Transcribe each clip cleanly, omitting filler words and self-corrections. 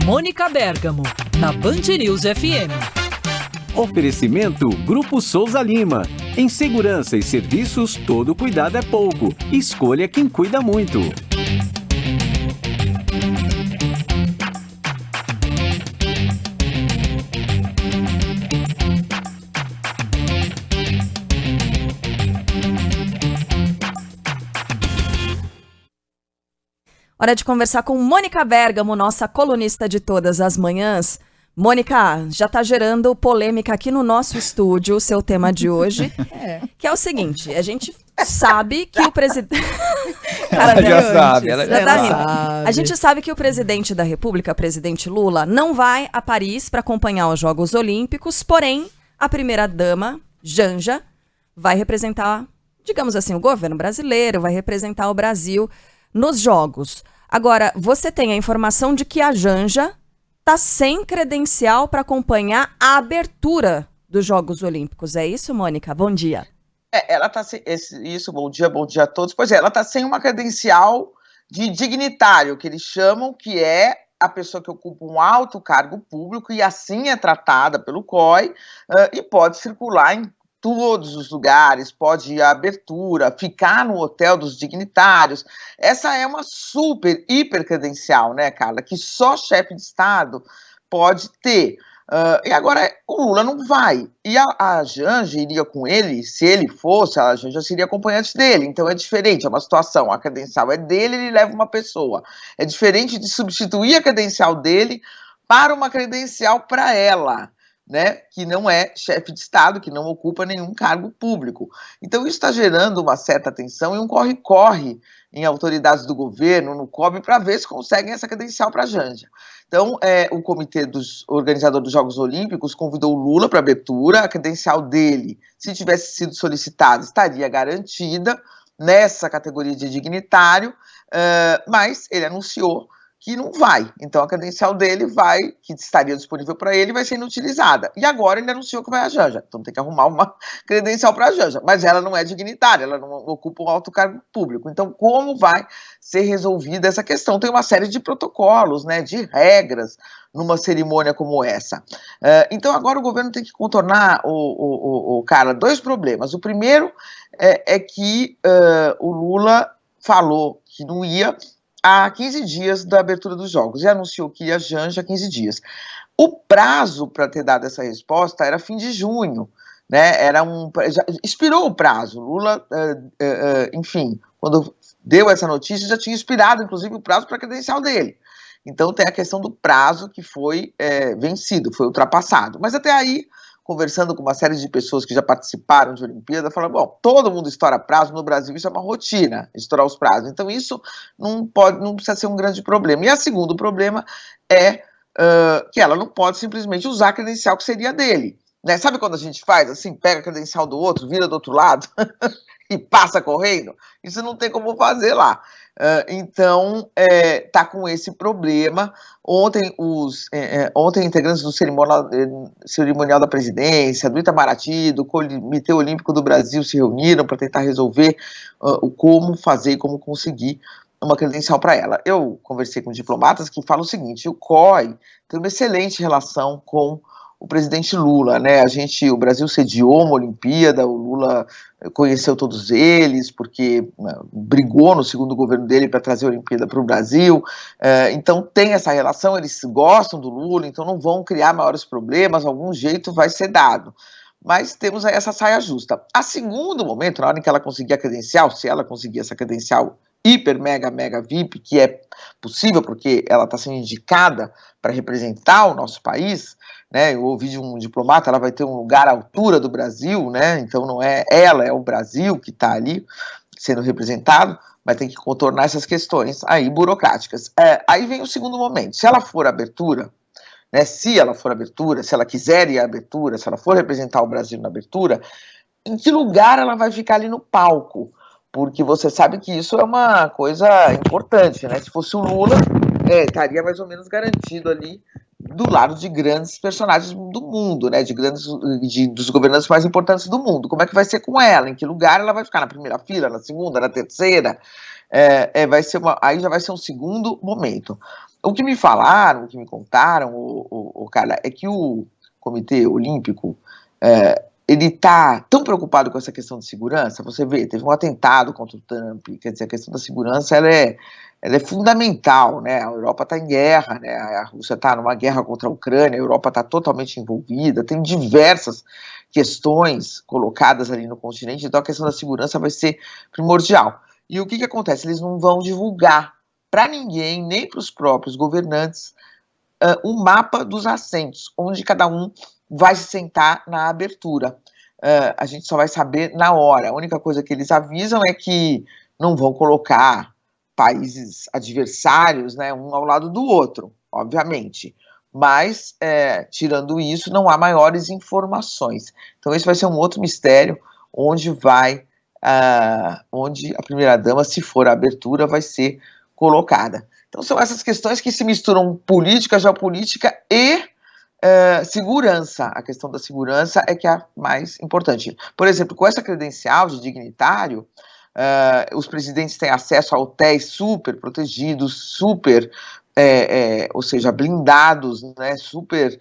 Mônica Bergamo, na Band News FM. Oferecimento Grupo Souza Lima. Em segurança e serviços, todo cuidado é pouco. Escolha quem cuida muito. Hora de conversar com Mônica Bergamo, nossa colunista de todas as manhãs. Mônica, já está gerando polêmica aqui no nosso estúdio, o seu tema de hoje, que é o seguinte, a gente sabe que o presidente... Ela já sabe. A gente sabe que o presidente da República, presidente Lula, não vai a Paris para acompanhar os Jogos Olímpicos, porém, a primeira-dama, Janja, vai representar, digamos assim, o governo brasileiro, vai representar o Brasil nos Jogos. Agora, você tem a informação de que a Janja está sem credencial para acompanhar a abertura dos Jogos Olímpicos. É isso, Mônica? Bom dia. Ela está sem... Isso, bom dia a todos. Pois é, ela está sem uma credencial de dignitário, que eles chamam, que é a pessoa que ocupa um alto cargo público e assim é tratada pelo COI e pode circular em todos os lugares, pode ir à abertura, ficar no hotel dos dignitários. Essa é uma super, hiper credencial, né, Carla, que só chefe de Estado pode ter. E agora, o Lula não vai. E a Janja iria com ele, se ele fosse, a Janja seria acompanhante dele. Então é diferente, é uma situação. A credencial é dele, ele leva uma pessoa. É diferente de substituir a credencial dele para uma credencial para ela, né, que não é chefe de Estado, que não ocupa nenhum cargo público. Então isso está gerando uma certa tensão e um corre-corre em autoridades do governo, no COB, para ver se conseguem essa credencial para a Janja. Então, o comitê organizador dos Jogos Olímpicos convidou o Lula para a abertura, a credencial dele, se tivesse sido solicitada, estaria garantida nessa categoria de dignitário, mas ele anunciou que não vai. Então a credencial dele que estaria disponível para ele, vai ser inutilizada. E agora ele anunciou que vai a Janja. Então tem que arrumar uma credencial para a Janja. Mas ela não é dignitária, ela não ocupa um alto cargo público. Então como vai ser resolvida essa questão? Tem uma série de protocolos, né, de regras numa cerimônia como essa. Então agora o governo tem que contornar, cara, dois problemas. O primeiro é que o Lula falou que não ia há 15 dias da abertura dos Jogos, e anunciou que ia a Janja há 15 dias. O prazo para ter dado essa resposta era fim de junho, né? Já expirou o prazo. Lula, enfim, quando deu essa notícia, já tinha expirado, inclusive, o prazo para a credencial dele. Então tem a questão do prazo que foi vencido, foi ultrapassado. Mas até aí, conversando com uma série de pessoas que já participaram de Olimpíada, falaram, bom, todo mundo estoura prazo no Brasil, isso é uma rotina, estourar os prazos. Então isso não precisa ser um grande problema. E o segundo problema é que ela não pode simplesmente usar a credencial que seria dele. Né? Sabe quando a gente faz assim, pega a credencial do outro, vira do outro lado e passa correndo? Isso não tem como fazer lá. Então, está com esse problema. Ontem, integrantes do cerimonial da presidência, do Itamaraty, do Comitê Olímpico do Brasil se reuniram para tentar resolver como fazer e como conseguir uma credencial para ela. Eu conversei com diplomatas que falam o seguinte, o COI tem uma excelente relação com o presidente Lula, né? O Brasil sediou uma Olimpíada, o Lula conheceu todos eles, porque brigou no segundo governo dele para trazer a Olimpíada para o Brasil, então tem essa relação, eles gostam do Lula, então não vão criar maiores problemas, algum jeito vai ser dado. Mas temos aí essa saia justa. A segundo momento, na hora em que ela conseguir a credencial, se ela conseguir essa credencial hiper, mega VIP, que é possível porque ela está sendo indicada para representar o nosso país, né? Eu ouvi de um diplomata, ela vai ter um lugar à altura do Brasil, né? Então não é ela, é o Brasil que está ali sendo representado, mas tem que contornar essas questões aí burocráticas. Aí vem o segundo momento, se ela for abertura, né? Se ela for abertura, se ela quiser ir à abertura, se ela for representar o Brasil na abertura, em que lugar ela vai ficar ali no palco? Porque você sabe que isso é uma coisa importante, né? Se fosse o Lula, estaria mais ou menos garantido ali do lado de grandes personagens do mundo, né, dos governantes mais importantes do mundo. Como é que vai ser com ela? Em que lugar ela vai ficar? Na primeira fila, na segunda, na terceira? Aí já vai ser um segundo momento. O que me falaram, o que me contaram, Carla, é que o Comitê Olímpico, ele está tão preocupado com essa questão de segurança. Você vê, teve um atentado contra o Trump, quer dizer, a questão da segurança ela é fundamental, né? A Europa está em guerra, né? A Rússia está numa guerra contra a Ucrânia, a Europa está totalmente envolvida, tem diversas questões colocadas ali no continente, então a questão da segurança vai ser primordial. E o que acontece? Eles não vão divulgar para ninguém, nem para os próprios governantes, um mapa dos assentos, onde cada um vai se sentar na abertura. A gente só vai saber na hora. A única coisa que eles avisam é que não vão colocar países adversários, né, um ao lado do outro, obviamente. Mas, tirando isso, não há maiores informações. Então, esse vai ser um outro mistério, onde a primeira-dama, se for a abertura, vai ser colocada. Então, são essas questões que se misturam política, geopolítica e segurança. A questão da segurança é que é a mais importante. Por exemplo, com essa credencial de dignitário, os presidentes têm acesso a hotéis super protegidos, super, ou seja, blindados, né, super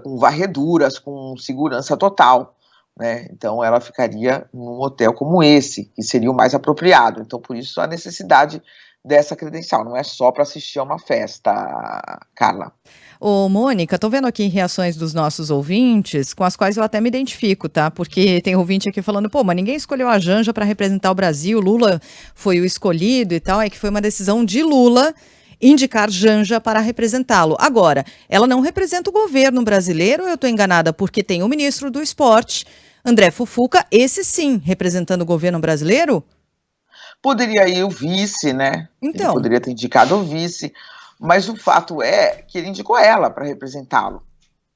com varreduras, com segurança total. Né? Então ela ficaria num hotel como esse, que seria o mais apropriado. Então por isso a necessidade dessa credencial, não é só para assistir a uma festa, Carla. Ô, Mônica, tô vendo aqui reações dos nossos ouvintes, com as quais eu até me identifico, tá? Porque tem ouvinte aqui falando, mas ninguém escolheu a Janja para representar o Brasil, Lula foi o escolhido e tal, é que foi uma decisão de Lula indicar Janja para representá-lo. Agora, ela não representa o governo brasileiro, eu tô enganada, porque tem o ministro do esporte, André Fufuca, esse sim, representando o governo brasileiro? Poderia ir o vice, né? Então. Ele poderia ter indicado o vice, mas o fato é que ele indicou ela para representá-lo,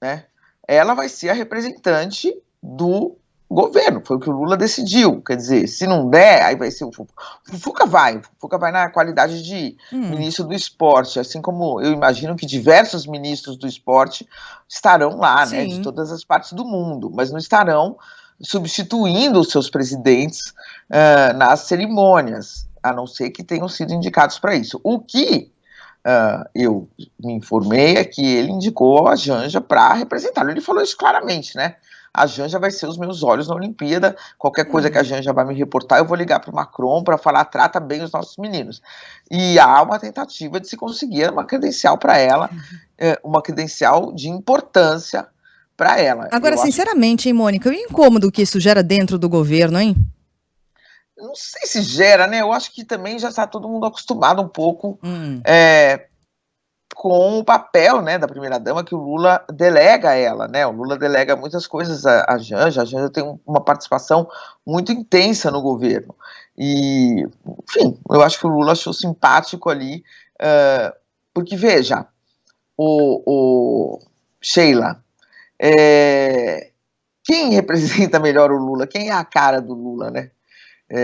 né? Ela vai ser a representante do governo, foi o que o Lula decidiu. Quer dizer, se não der, aí vai ser o Fufuca. O Fufuca vai na qualidade de ministro do esporte, assim como eu imagino que diversos ministros do esporte estarão lá, né? De todas as partes do mundo, mas não estarão substituindo os seus presidentes nas cerimônias, a não ser que tenham sido indicados para isso. O que eu me informei é que ele indicou a Janja para representá-lo. Ele falou isso claramente, né? A Janja vai ser os meus olhos na Olimpíada. Qualquer coisa que a Janja vai me reportar, eu vou ligar para o Macron para falar, trata bem os nossos meninos. E há uma tentativa de se conseguir uma credencial para ela, uma credencial de importância para ela. Agora, sinceramente, hein, Mônica, o incômodo que isso gera dentro do governo, hein? Não sei se gera, né? Eu acho que também já está todo mundo acostumado um pouco com o papel, né, da primeira-dama, que o Lula delega a ela, né? O Lula delega muitas coisas a Janja tem uma participação muito intensa no governo. E, enfim, eu acho que o Lula achou simpático ali, porque, veja, Sheila, quem representa melhor o Lula? Quem é a cara do Lula, né?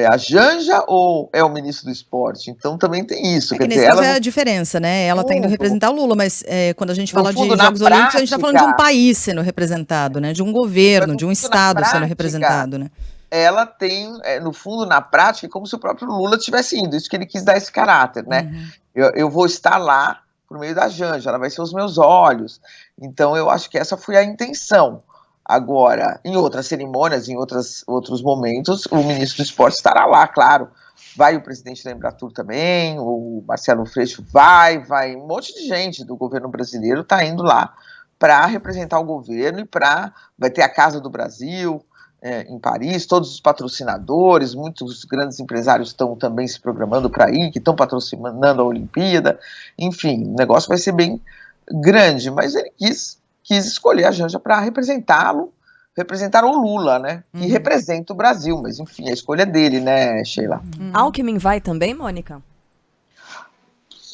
A Janja ou é o ministro do esporte? Então também tem isso. Quer dizer, nesse caso é a diferença, né? Ela tá indo representar o Lula, mas quando a gente fala de Jogos Olímpicos, a gente tá falando de um país sendo representado, né? De um governo, de um estado sendo representado, né? Ela tem, no fundo, na prática, como se o próprio Lula tivesse indo. Isso que ele quis dar esse caráter, né? Eu vou estar lá por meio da Janja, ela vai ser os meus olhos. Então eu acho que essa foi a intenção. Agora, em outras cerimônias, em outros momentos, o ministro do esporte estará lá, claro. Vai o presidente da Embratur também, o Marcelo Freixo vai um monte de gente do governo brasileiro está indo lá para representar o governo e vai ter a Casa do Brasil em Paris, todos os patrocinadores, muitos grandes empresários estão também se programando para ir, que estão patrocinando a Olimpíada. Enfim, o negócio vai ser bem grande, mas ele quis escolher a Janja para representar o Lula, né? Que representa o Brasil, mas enfim, a escolha dele, né, Sheila? Alckmin vai também, Mônica?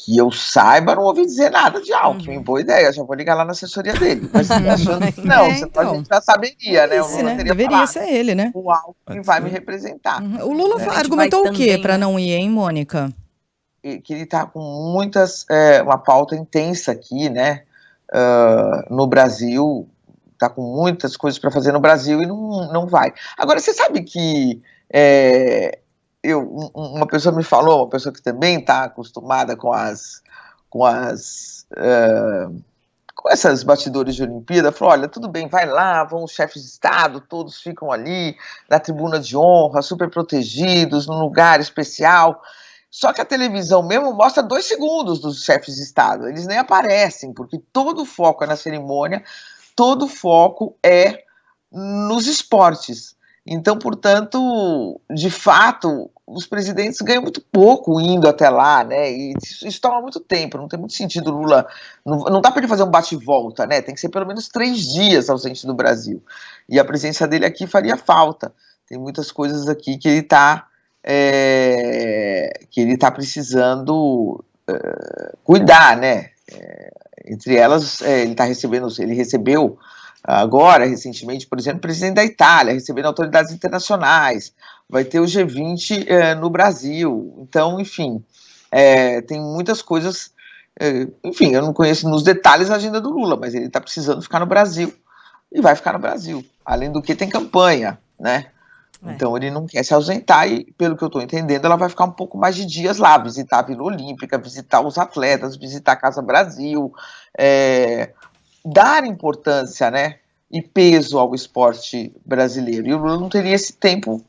Que eu saiba, não ouvi dizer nada de Alckmin. Boa ideia, já vou ligar lá na assessoria dele. Mas achando que não, então, a gente já saberia, né? O Lula teria deveria falado, ser ele, né? O Alckmin vai me representar. O Lula argumentou o quê para não ir, hein, Mônica? Que ele está com uma pauta intensa aqui, né? no Brasil, está com muitas coisas para fazer no Brasil e não vai. Agora, você sabe que uma pessoa me falou, uma pessoa que também está acostumada com essas bastidores de Olimpíada, falou, olha, tudo bem, vai lá, vão os chefes de Estado, todos ficam ali na tribuna de honra, super protegidos, num lugar especial. Só que a televisão mesmo mostra 2 segundos dos chefes de Estado, eles nem aparecem, porque todo o foco é na cerimônia, todo o foco é nos esportes. Então, portanto, de fato, os presidentes ganham muito pouco indo até lá, né? E isso toma muito tempo, não tem muito sentido Lula. Não dá para ele fazer um bate-volta, né? Tem que ser pelo menos 3 dias ausente do Brasil. E a presença dele aqui faria falta. Tem muitas coisas aqui que ele está precisando cuidar, né? Entre elas, ele recebeu agora, recentemente, por exemplo, o presidente da Itália, recebendo autoridades internacionais, vai ter o G20 no Brasil. Então, enfim, tem muitas coisas, enfim, eu não conheço nos detalhes a agenda do Lula, mas ele está precisando ficar no Brasil e vai ficar no Brasil. Além do que tem campanha, né? Então ele não quer se ausentar e, pelo que eu estou entendendo, ela vai ficar um pouco mais de dias lá, visitar a Vila Olímpica, visitar os atletas, visitar a Casa Brasil, dar importância, né, e peso ao esporte brasileiro. E o Lula não teria esse tempo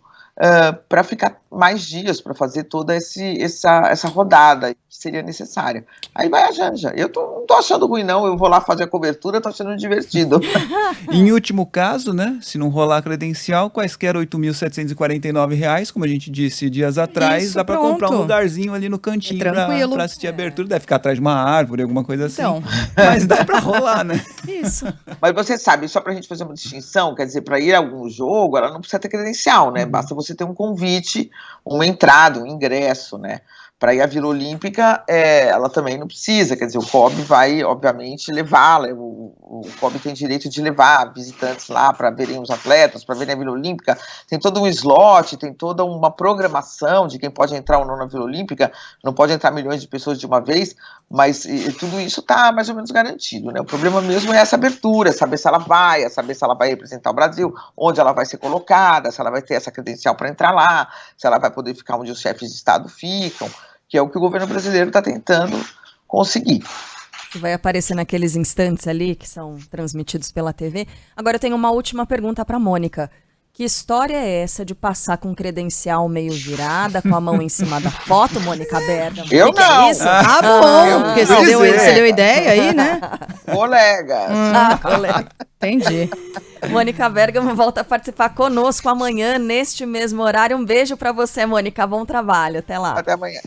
para ficar mais dias, para fazer toda essa rodada que seria necessária. Aí vai a Janja. Eu não tô achando ruim, não. Eu vou lá fazer a cobertura, tô achando divertido. Em último caso, né, se não rolar a credencial, quaisquer R$ 8.749, como a gente disse dias atrás, Isso, dá para comprar um lugarzinho ali no cantinho para assistir a abertura. Deve ficar atrás de uma árvore, alguma coisa assim. Então. Mas dá para rolar, né? Isso. Mas você sabe, só pra gente fazer uma distinção, quer dizer, para ir a algum jogo, ela não precisa ter credencial, né? Basta você ter um convite, uma entrada, um ingresso, né? Para ir à Vila Olímpica, ela também não precisa, quer dizer, o COB vai, obviamente, levá-la, o COB tem direito de levar visitantes lá para verem os atletas, para verem a Vila Olímpica, tem todo um slot, tem toda uma programação de quem pode entrar ou não na Vila Olímpica, não pode entrar milhões de pessoas de uma vez, mas tudo isso está mais ou menos garantido, né? O problema mesmo é essa abertura, saber se ela vai representar o Brasil, onde ela vai ser colocada, se ela vai ter essa credencial para entrar lá, se ela vai poder ficar onde os chefes de Estado ficam, que é o que o governo brasileiro está tentando conseguir. Que vai aparecer naqueles instantes ali que são transmitidos pela TV. Agora eu tenho uma última pergunta para a Mônica. Que história é essa de passar com credencial meio virada, com a mão em cima da foto, Mônica Bergamo? Eu não. É isso? Bom, porque você deu ideia aí, né? Colegas. Colega. Entendi. Mônica Bergamo volta a participar conosco amanhã, neste mesmo horário. Um beijo para você, Mônica. Bom trabalho. Até lá. Até amanhã.